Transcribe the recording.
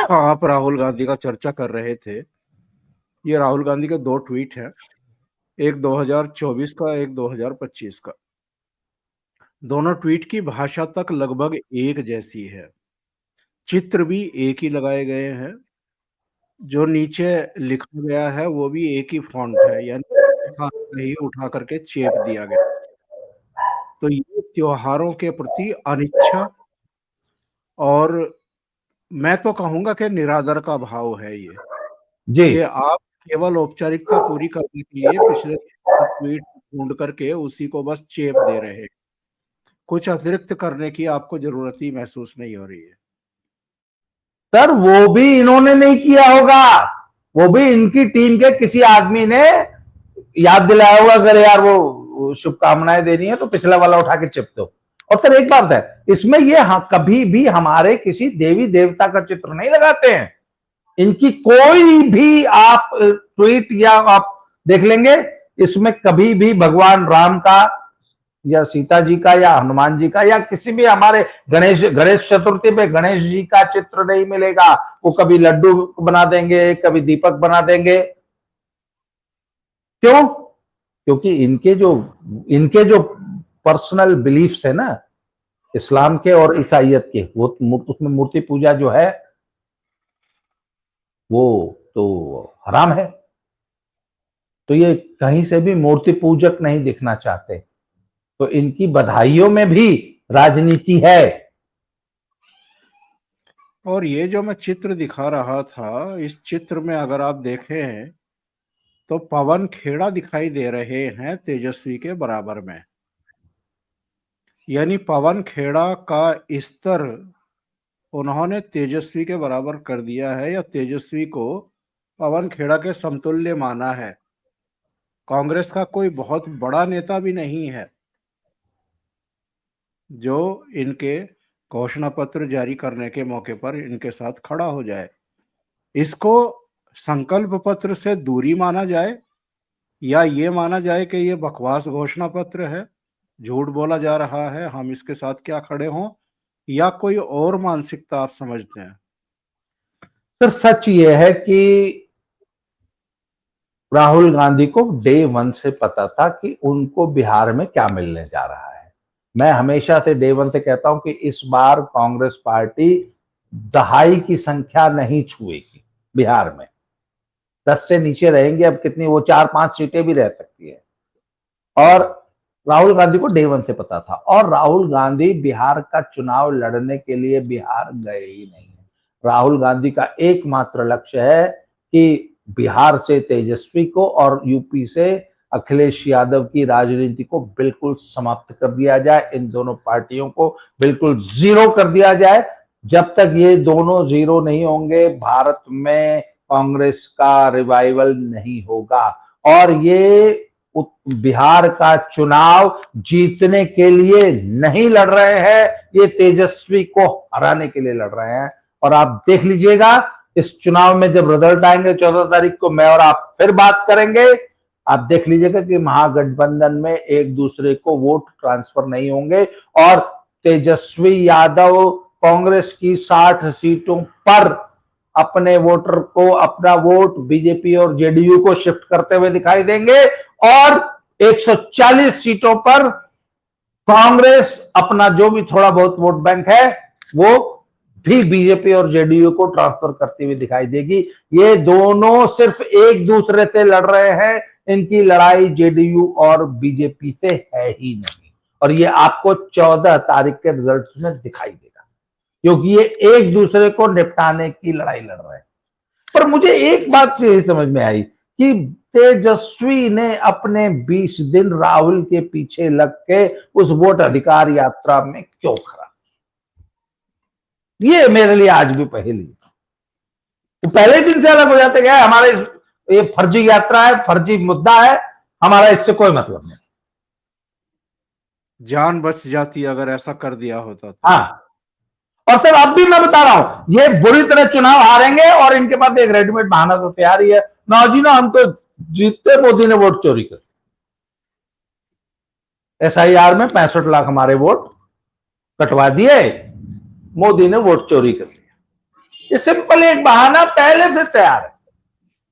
आप राहुल गांधी का चर्चा कर रहे थे। ये राहुल गांधी के दो ट्वीट हैं, एक 2024 का, एक 2025 का। दोनों ट्वीट की भाषा तक लगभग एक जैसी है। चित्र भी एक ही लगाए गए हैं। जो नीचे लिखा गया है वो भी एक ही फॉन्ट है, यानी सारा ही उठा करके चेप दिया गया। तो ये त्योहारों के प्रति अनिच्छा और मैं तो कहूंगा कि निरादर का भाव है ये, जी कि आप केवल औपचारिकता पूरी करने के लिए पिछले ट्वीट ढूंढ करके उसी को बस चेप दे रहे हैं। कुछ अतिरिक्त करने की आपको जरूरत ही महसूस नहीं हो रही है। सर, वो भी इन्होंने नहीं किया होगा, वो भी इनकी टीम के किसी आदमी ने याद दिलाया होगा। अगर यार वो शुभकामनाएं देनी है तो पिछला वाला उठा के चिप दो। और सर एक बात है, इसमें ये कभी भी हमारे किसी देवी देवता का चित्र नहीं लगाते हैं। इनकी कोई भी आप ट्वीट या आप देख लेंगे, इसमें कभी भी भगवान राम का या सीता जी का या हनुमान जी का या किसी भी हमारे गणेश चतुर्थी पे गणेश जी का चित्र नहीं मिलेगा। वो कभी लड्डू बना देंगे, कभी दीपक बना देंगे। क्यों? क्योंकि इनके जो पर्सनल बिलीफ्स है ना, इस्लाम के और ईसाइयत के, वो उसमें मूर्ति पूजा जो है वो तो हराम है। तो ये कहीं से भी मूर्ति पूजक नहीं दिखना चाहते। तो इनकी बधाइयों में भी राजनीति है। और ये जो मैं चित्र दिखा रहा था, इस चित्र में अगर आप देखें तो पवन खेड़ा दिखाई दे रहे हैं तेजस्वी के बराबर में। यानी पवन खेड़ा का स्तर उन्होंने तेजस्वी के बराबर कर दिया है, या तेजस्वी को पवन खेड़ा के समतुल्य माना है। कांग्रेस का कोई बहुत बड़ा नेता भी नहीं है जो इनके घोषणा पत्र जारी करने के मौके पर इनके साथ खड़ा हो जाए। इसको संकल्प पत्र से दूरी माना जाए, या ये माना जाए कि ये बकवास घोषणा पत्र है, झूठ बोला जा रहा है, हम इसके साथ क्या खड़े हों, या कोई और मानसिकता आप समझते हैं? सर सच ये है कि राहुल गांधी को डे वन से पता था कि उनको बिहार में क्या मिलने जा रहा है। मैं हमेशा से डे वन से कहता हूं कि इस बार कांग्रेस पार्टी दहाई की संख्या नहीं छुएगी बिहार में। 10 से नीचे रहेंगे। अब कितनी, वो 4-5 सीटें भी रह सकती है। और राहुल गांधी को डे वन से पता था। और राहुल गांधी बिहार का चुनाव लड़ने के लिए बिहार गए ही नहीं है। राहुल गांधी का एकमात्र लक्ष्य है कि बिहार से तेजस्वी को और यूपी से अखिलेश यादव की राजनीति को बिल्कुल समाप्त कर दिया जाए। इन दोनों पार्टियों को बिल्कुल जीरो कर दिया जाए। जब तक ये दोनों जीरो नहीं होंगे, भारत में कांग्रेस का रिवाइवल नहीं होगा। और ये बिहार का चुनाव जीतने के लिए नहीं लड़ रहे हैं, ये तेजस्वी को हराने के लिए लड़ रहे हैं। और आप देख लीजिएगा, इस चुनाव में जब रिजल्ट आएंगे 14 तारीख को, मैं और आप फिर बात करेंगे। आप देख लीजिएगा कि महागठबंधन में एक दूसरे को वोट ट्रांसफर नहीं होंगे और तेजस्वी यादव कांग्रेस की 60 सीटों पर अपने वोटर को, अपना वोट बीजेपी और जेडीयू को शिफ्ट करते हुए दिखाई देंगे। और 140 सीटों पर कांग्रेस अपना जो भी थोड़ा बहुत वोट बैंक है वो भी बीजेपी और जेडीयू को ट्रांसफर करती हुई दिखाई देगी। ये दोनों सिर्फ एक दूसरे से लड़ रहे हैं। इनकी लड़ाई जेडीयू और बीजेपी से है ही नहीं। और ये आपको 14 तारीख के रिजल्ट में दिखाई देगा, क्योंकि ये एक दूसरे को निपटाने की लड़ाई लड़ रहे हैं। पर मुझे एक बात से ही समझ में आई कि तेजस्वी ने अपने 20 दिन राहुल के पीछे लग के उस वोट अधिकार यात्रा में क्यों खड़ा? ये मेरे लिए आज भी पहेली है। तो पहले दिन से अलग हो जाते गए, हमारे ये फर्जी यात्रा है, फर्जी मुद्दा है, हमारा इससे कोई मतलब नहीं। जान बच जाती अगर ऐसा कर दिया होता तो। हाँ, और सर अब भी मैं बता रहा हूं, ये बुरी तरह चुनाव हारेंगे और इनके पास एक रेडीमेड बहाना तो तैयार ही है। ना जी ना, हम तो जीतते, मोदी ने वोट चोरी कर। एसआईआर में 65 लाख हमारे वोट कटवा दिए, मोदी ने वोट चोरी कर लिया। ये सिंपल एक बहाना पहले से तैयार है।